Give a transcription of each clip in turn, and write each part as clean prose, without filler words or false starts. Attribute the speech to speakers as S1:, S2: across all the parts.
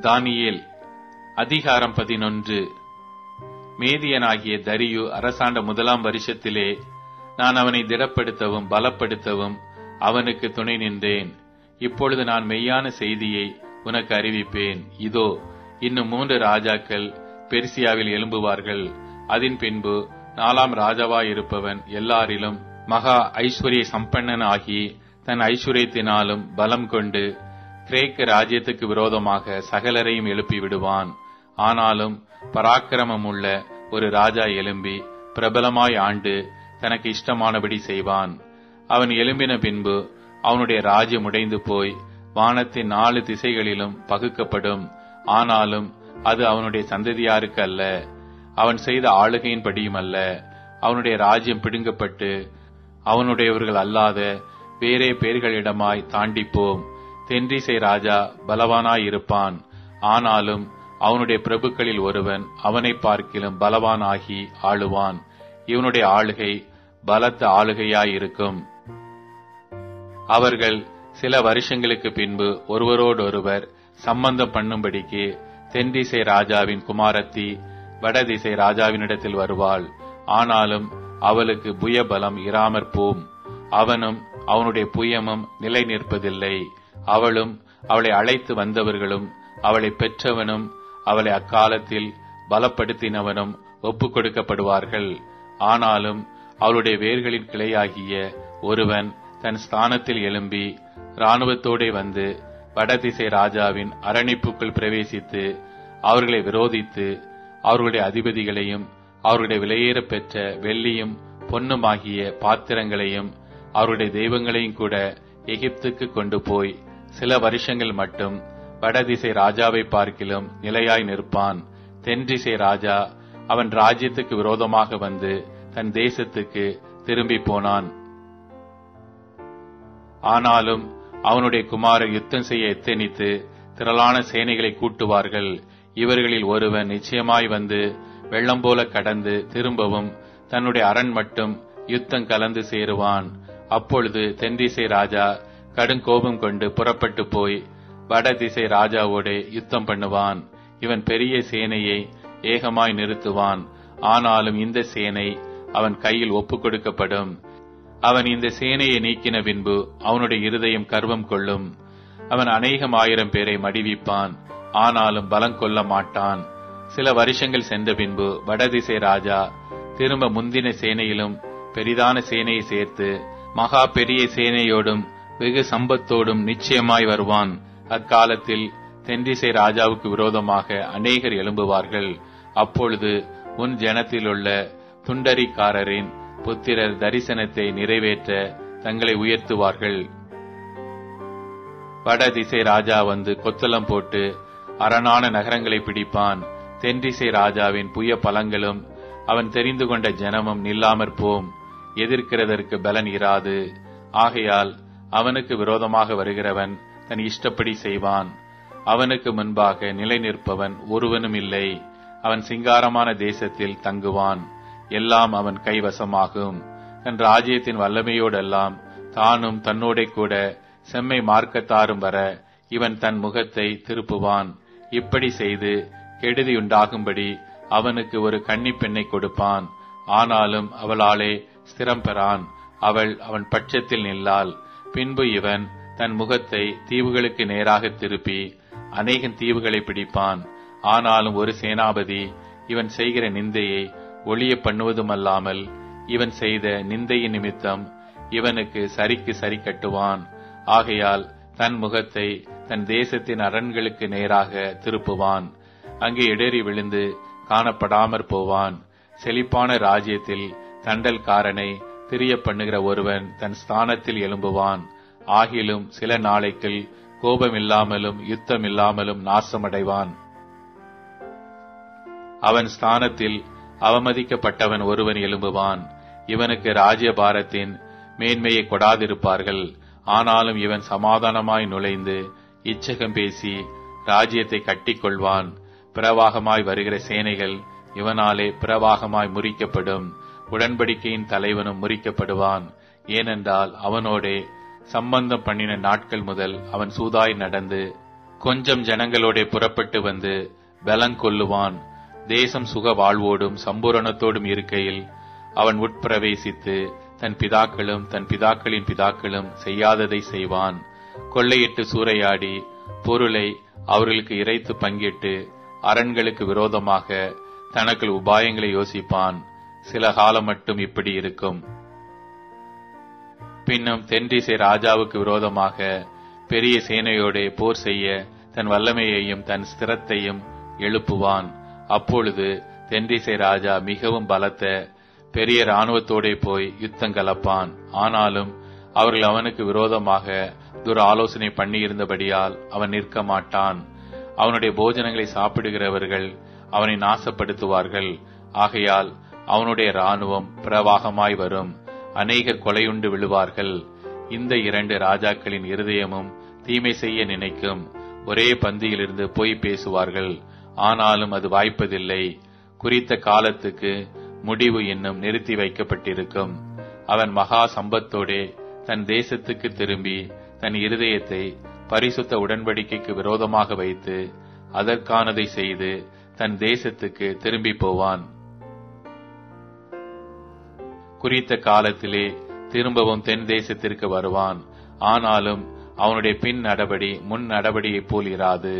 S1: தானியேல் அதிகாரம் 11. மேதியனாகிய தரியு அரசாண்ட 1 வருஷத்திலே நான் அவனை திடப்படுத்தவும் பலப்படுத்தவும் அவனுக்கு துணை நின்றேன். இப்பொழுது நான் மெய்யான செய்தியை உனக்கு அறிவிப்பேன். இதோ, இன்னும் 3 ராஜாக்கள் பெர்சியாவில் எழும்புவார்கள். அதன் பின்பு 4ஆம் ராஜாவாயிருப்பவன் எல்லாரிலும் மகா ஐஸ்வர்ய சம்பன்னன் ஆகி தன் ஐஸ்வர்யத்தினாலும் பலம் கொண்டு கிரேக்க ராஜ்யத்துக்கு விரோதமாக சகலரையும் எழுப்பி விடுவான். ஆனாலும் பராக்கிரமம் உள்ள ஒரு ராஜா எழும்பி பிரபலமாய் ஆண்டு தனக்கு இஷ்டமானபடி செய்வான். அவன் எழும்பின பின்பு அவனுடைய ராஜ்யம் உடைந்து போய் வானத்தின் 4 திசைகளிலும் பகுக்கப்படும். ஆனாலும் அது அவனுடைய சந்ததியாருக்கு அல்ல, அவன் செய்த ஆளுகையின் படியும் அல்ல. அவனுடைய ராஜ்யம் பிடுங்கப்பட்டு அவனுடையவர்கள் அல்லாத வேறே பேர்களிடமாய் தாண்டிப்போம். தென்றிசை ராஜா பலவானாயிருப்பான். ஆனாலும் அவனுடைய பிரபுக்களில் ஒருவன் அவனை பார்க்கிலும் பலவானாகி ஆளுவான். இவனுடைய ஆளுகை பலத்த ஆளுகையாயிருக்கும். அவர்கள் சில வருஷங்களுக்கு பின்பு ஒருவரோடொருவர் சம்பந்தம் பண்ணும்படிக்கு தென்திசை ராஜாவின் குமாரத்தி வடதிசை ராஜாவினிடத்தில் வருவாள். ஆனாலும் அவளுக்கு புயபலம் இராமற் போம். அவனும் அவனுடைய புயமும் நிலை நிற்பதில்லை. அவளும் அவளை அழைத்து வந்தவர்களும் அவளை பெற்றவனும் அவளை அக்காலத்தில் பலப்படுத்தினவனும் ஒப்புக் கொடுக்கப்படுவார்கள். ஆனாலும் அவளுடைய வேர்களின் கிளையாகிய ஒருவன் தன் ஸ்தானத்தில் எழும்பி இராணுவத்தோடே வந்து வடதிசை ராஜாவின் அரணிப்புக்குள் பிரவேசித்து அவர்களை விரோதித்து அவர்களுடைய அதிபதிகளையும் அவருடைய விலையேற பெற்ற வெள்ளியும் பொன்னுமாகிய பாத்திரங்களையும் அவருடைய தெய்வங்களையும் கூட எகிப்துக்கு கொண்டு போய் சில வருஷங்கள் மட்டும் வடதிசை ராஜாவை பார்க்கிலும் நிலையாய் நிற்பான். தென்திசை ராஜா அவன் ராஜ்யத்துக்கு விரோதமாக வந்து தன் தேசத்துக்கு திரும்பி போனான். ஆனாலும் அவனுடைய குமாரர் யுத்தம் செய்ய எத்தனித்து திரளான சேனைகளை கூட்டுவார்கள். இவர்களில் ஒருவன் நிச்சயமாய் வந்து வெள்ளம் போல கடந்து திரும்பவும் தன்னுடைய அரண் மட்டும் யுத்தம் கலந்து சேருவான். அப்பொழுது தென்திசை ராஜா கடுங்கோபம் கொண்டு புறப்பட்டு போய் வடதிசை ராஜாவோடு யுத்தம் பண்ணுவான். இவன் பெரிய சேனையை ஏகமாய் நிறுத்துவான். ஆனாலும் இந்த சேனை அவன் கையில் ஒப்புக் கொடுக்கப்படும். அவன் இந்த சேனையை நீக்கின பின்பு அவனுடைய இருதயம் கர்வம் கொள்ளும். அவன் அநேகம் 1000 பேரை மடிவிப்பான். ஆனாலும் பலம் கொள்ள மாட்டான். சில வருஷங்கள் சென்ற பின்பு வடதிசை ராஜா திரும்ப முந்தின சேனையிலும் பெரிதான சேனையை சேர்த்து மகா பெரிய சேனையோடும் வெகு சம்பத்தோடும் நிச்சயமாய் வருவான். அக்காலத்தில் தென்திசை ராஜாவுக்கு விரோதமாக அநேகர் எழும்புவார்கள். அப்பொழுது உன் ஜனத்திலுள்ள துண்டரிக்காரரின் புத்திரர் தரிசனத்தை நிறைவேற்ற தங்களை உயர்த்துவார்கள். வடதிசை ராஜா வந்து கொத்தளம் போட்டு அரணான நகரங்களை பிடிப்பான். தென்திசை ராஜாவின் புய பலங்களும் அவன் தெரிந்து கொண்ட ஜனமும் நில்லாமற் போம். எதிர்க்கிறதற்கு பலன் இராது. ஆகையால் அவனுக்கு விரோதமாக வருகிறவன் தன் இஷ்டப்படி செய்வான். அவனுக்கு முன்பாக நிலை நிற்பவன் ஒருவனும் இல்லை. அவன் சிங்காரமான தேசத்தில் தங்குவான். எல்லாம் அவன் கைவசமாகும். தன் ராஜ்யத்தின் வல்லமையோடெல்லாம் தானும் தன்னோட கூட செம்மை மார்க்கத்தாரும் வர இவன் தன் முகத்தை திருப்புவான். இப்படி செய்து கெடுதியுண்டாகும்படி அவனுக்கு ஒரு கன்னிப் பெண்ணை கொடுப்பான். ஆனாலும் அவளாலே ஸ்திரம் பெறான். அவள் அவன் பட்சத்தில் நில்லாள். பின்பு இவன் தன் முகத்தை தீவுகளுக்கு நேராக திருப்பி அநேக தீவுகளை பிடிப்பான். ஆனாலும் ஒரு சேனாபதி இவன் செய்கிற நிந்தையை ஒளிய பண்ணுவதுமல்லாமல் இவன் செய்த நிந்தையின் நிமித்தம் இவனுக்கு சரிக்கு சரி கட்டுவான். ஆகையால் தன் முகத்தை தன் தேசத்தின் அரண்களுக்கு நேராக திருப்புவான். அங்கே இடறி விழுந்து காணப்படாமற் போவான். செழிப்பான ராஜ்யத்தில் தண்டல்காரனை திரிய பண்ணுகிற ஒருவன் தன் ஸ்தானத்தில் எழும்புவான். ஆகிலும் சில நாளைக்குள் கோபமில்லாமலும் யுத்தம் இல்லாமலும் நாசமடைவான். அவன் ஸ்தானத்தில் அவமதிக்கப்பட்டவன் ஒருவன் எழும்புவான். இவனுக்கு ராஜ்யபாரத்தின் மேன்மையை கொடாதிருப்பார்கள். ஆனாலும் இவன் சமாதானமாய் நுழைந்து இச்சகம் பேசி ராஜ்யத்தை கட்டிக்கொள்வான். பிரவாகமாய் வருகிற சேனைகள் இவனாலே பிரவாகமாய் முறிக்கப்படும். உடன்படிக்கையின் தலைவனும் முறிக்கப்படுவான். ஏனென்றால் அவனோடே சம்பந்தம் பண்ணின நாட்கள் முதல் அவன் சூதாய் நடந்து கொஞ்சம் ஜனங்களோட புறப்பட்டு வந்து பலங்கொள்ளுவான். தேசம் சுக வாழ்வோடும் சம்பூரணத்தோடும் இருக்கையில் அவன் உட்பிரவேசித்து தன் பிதாக்களும் தன் பிதாக்களின் பிதாக்களும் செய்யாததை செய்வான். கொள்ளையிட்டு சூறையாடி பொருளை அவர்களுக்கு இறைத்து பங்கிட்டு அரண்களுக்கு விரோதமாக தனக்கு உபாயங்களை யோசிப்பான். சில காலம் மட்டும் இப்படி இருக்கும். பின்னும் தென்திசை ராஜாவுக்கு விரோதமாக பெரிய சேனையோட போர் செய்ய தன் வல்லமையையும் தன் ஸ்திரத்தையும் எழுப்புவான். அப்பொழுது தென்திசை ராஜா மிகவும் பலத்த பெரிய இராணுவத்தோட போய் யுத்தம் கலப்பான். ஆனாலும் அவர்கள் அவனுக்கு விரோதமாக துர ஆலோசனை பண்ணியிருந்தபடியால் அவன் நிற்க மாட்டான். அவனுடைய போஜனங்களை சாப்பிடுகிறவர்கள் அவனை நாசப்படுத்துவார்கள். ஆகையால் அவனுடைய இராணுவம் பிரவாகமாய் வரும். அநேகர் கொலையுண்டு விழுவார்கள். இந்த இரண்டு ராஜாக்களின் இருதயமும் தீமை செய்ய நினைக்கும். ஒரே பந்தியிலிருந்து பொய் பேசுவார்கள். ஆனாலும் அது வாய்ப்பதில்லை. குறித்த காலத்துக்கு முடிவு இன்னும் நிறுத்தி வைக்கப்பட்டிருக்கும். அவன் மகா சம்பத்தோடே தன் தேசத்துக்கு திரும்பி தன் இருதயத்தை பரிசுத்த உடன்படிக்கைக்கு விரோதமாக வைத்து அதற்கானதை செய்து தன் தேசத்துக்கு திரும்பி போவான். குறித்த காலத்திலே திரும்பவும் தென் தேசத்திற்கு வருவான். ஆனாலும் அவனுடைய பின் நடபடி முன் நடபடியைப் போல் இராது.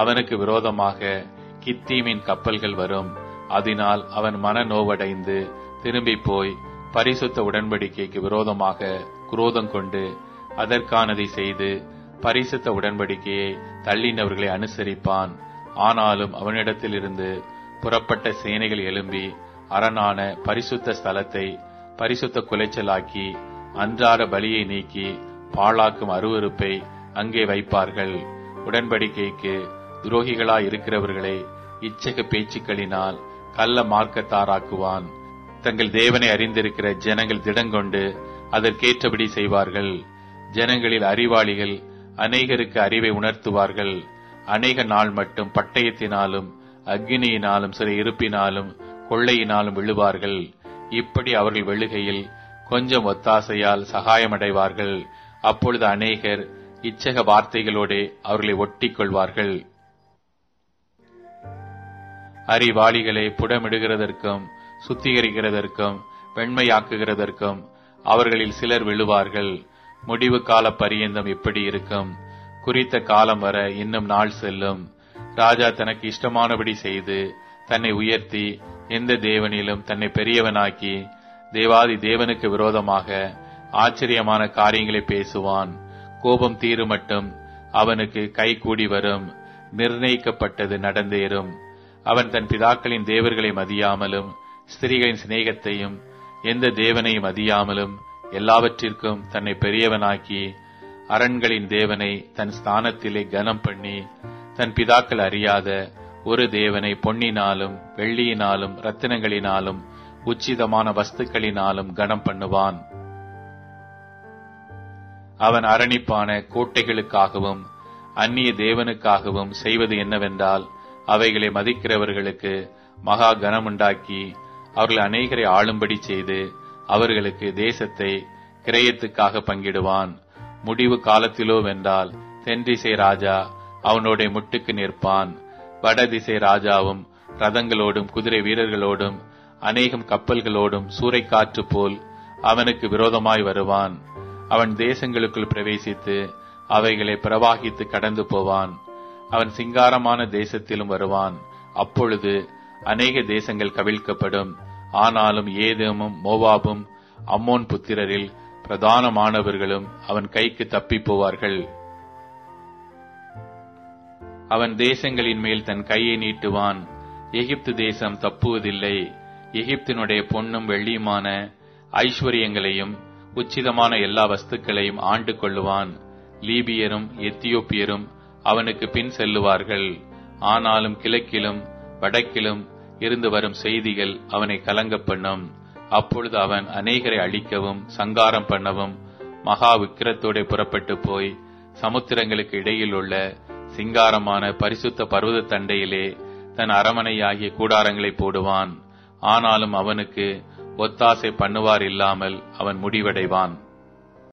S1: அவனுக்கு விரோதமாக கித்தீமின் கப்பல்கள் வரும். அதனால் அவன் மன நோவடைந்து திரும்பி போய் பரிசுத்த உடன்படிக்கைக்கு விரோதமாக குரோதம் கொண்டு அதற்கானதை செய்து பரிசுத்த உடன்படிக்கையை தள்ளினவர்களை அனுசரிப்பான். ஆனாலும் அவனிடத்திலிருந்து புறப்பட்ட சேனைகள் எழும்பி அரணான பரிசுத்த ஸ்தலத்தை பரிசுத்த குலைச்சலாக்கி அன்றாட பலியை நீக்கி பாழாக்கும் அருவருப்பை அங்கே வைப்பார்கள். உடன்படிக்கைக்கு துரோகிகளாய் இருக்கிறவர்களை இச்சக பேச்சுக்களினால் கள்ள மார்க்கத்தாராக்குவான். தங்கள் தேவனை அறிந்திருக்கிற ஜனங்கள் திடங்கொண்டு அதற்கேற்றபடி செய்வார்கள். ஜனங்களில் அறிவாளிகள் அநேகருக்கு அறிவை உணர்த்துவார்கள். அநேக நாள் மட்டும் பட்டயத்தினாலும் அக்னியினாலும் சில இருப்பினாலும் கொள்ளையினாலும் விழுவார்கள். இப்படி அவர்கள் வெளுகையில் கொஞ்சம் ஒத்தாசையால் சகாயமடைவார்கள். அப்பொழுது அநேகர் இச்சக வார்த்தைகளோடு அவர்களை ஒட்டிக் கொள்வார்கள். அறிவாளிகளை புடமிடுகிறதற்கும் சுத்திகரிக்கிறதற்கும் வெண்மையாக்குகிறதற்கும் அவர்களில் சிலர் விழுவார்கள். முடிவு கால பரியந்தம் இப்படி இருக்கும். குறித்த காலம் வர இன்னும் நாள் செல்லும். ராஜா தனக்கு இஷ்டமானபடி செய்து தன்னை உயர்த்தி எந்த தேவனிலும் தன்னை பெரியவனாக்கி தேவாதி தேவனுக்கு விரோதமாக ஆச்சரியமான காரியங்களை பேசுவான். கோபம் தீரு மட்டும் அவனுக்கு கை கூடி வரும். நிர்ணயிக்கப்பட்டது நடந்தேறும். அவன் தன் பிதாக்களின் தேவர்களை மதியாமலும் ஸ்திரீகளின் சிநேகத்தையும் எந்த தேவனையும் மதியாமலும் எல்லாவற்றிற்கும் தன்னை பெரியவனாக்கி அரண்களின் தேவனை தன் ஸ்தானத்திலே கனம் பண்ணி தன் பிதாக்கள் அறியாத ஒரு தேவனை பொன்னினாலும் வெள்ளியினாலும் ரத்தினங்களினாலும் உச்சிதமான வஸ்துக்களினாலும் கனம் பண்ணுவான். அவன் அரணிப்பான கோட்டைகளுக்காகவும் அந்நிய தேவனுக்காகவும் செய்வது என்னவென்றால் அவைகளை மதிக்கிறவர்களுக்கு மகா கனமுண்டாக்கி அவர்கள் அநேகரை ஆளும்படி செய்து அவர்களுக்கு தேசத்தை கிரயத்துக்காக பங்கிடுவான். முடிவு காலத்திலோ வென்றால் தென்திசை ராஜா அவனோட முட்டுக்கு நிற்பான். வடதிசை ராஜாவும் ரதங்களோடும் குதிரை வீரர்களோடும் அநேகம் கப்பல்களோடும் சூறைக்காற்று போல் அவனுக்கு விரோதமாய் வருவான். அவன் தேசங்களுக்குள் பிரவேசித்து அவைகளை பிரவாகித்து கடந்து போவான். அவன் சிங்காரமான தேசத்திலும் வருவான். அப்பொழுது அநேக தேசங்கள் கவிழ்க்கப்படும். ஆனாலும் ஏதேமும் மோவாபும் அம்மோன் புத்திரரில் பிரதானமானவர்களும் அவன் கைக்கு தப்பி போவார்கள். அவன் தேசங்களின் மேல் தன் கையை நீட்டுவான். எகிப்து தேசம் தப்புவதில்லை. எகிப்தினுடைய பொன்னும் வெள்ளியுமான ஐஸ்வர்யங்களையும் உச்சிதமான எல்லா வஸ்துக்களையும் ஆண்டு கொள்ளுவான். லீபியரும் எத்தியோப்பியரும் அவனுக்கு பின் செல்லுவார்கள். ஆனாலும் கிழக்கிலும் வடக்கிலும் இருந்து வரும் செய்திகள் அவனை கலங்க பண்ணும். அப்பொழுது அவன் அநேகரை அழிக்கவும் சங்காரம் பண்ணவும் மகா விக்கிரத்தோட புறப்பட்டு போய் சமுத்திரங்களுக்கு இடையில் உள்ள சிங்காரமான பரிசுத்த பர்வத தண்டையிலே தன் அரமனையாகிய கூடாரங்களை போடுவான். ஆனாலும் அவனுக்கு ஒத்தாசை பண்ணுவார் இல்லாமல் அவன் முடிவடைவான்.